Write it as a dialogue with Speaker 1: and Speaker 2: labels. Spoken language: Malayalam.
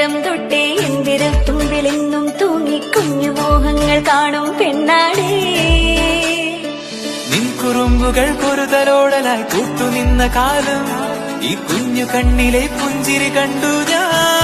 Speaker 1: നേരം തൊട്ടേ എന്തിരം തുമ്പിലെന്നും തൂങ്ങി കുഞ്ഞു മോഹങ്ങൾ കാണും പെണ്ണാടേ.
Speaker 2: നിൻ കുറുമ്പുകൾ കുറുതലോടലായി കൂട്ടുനിന്ന കാലം ഈ കുഞ്ഞു കണ്ണിലെ പുഞ്ചിരി കണ്ടു ഞാൻ.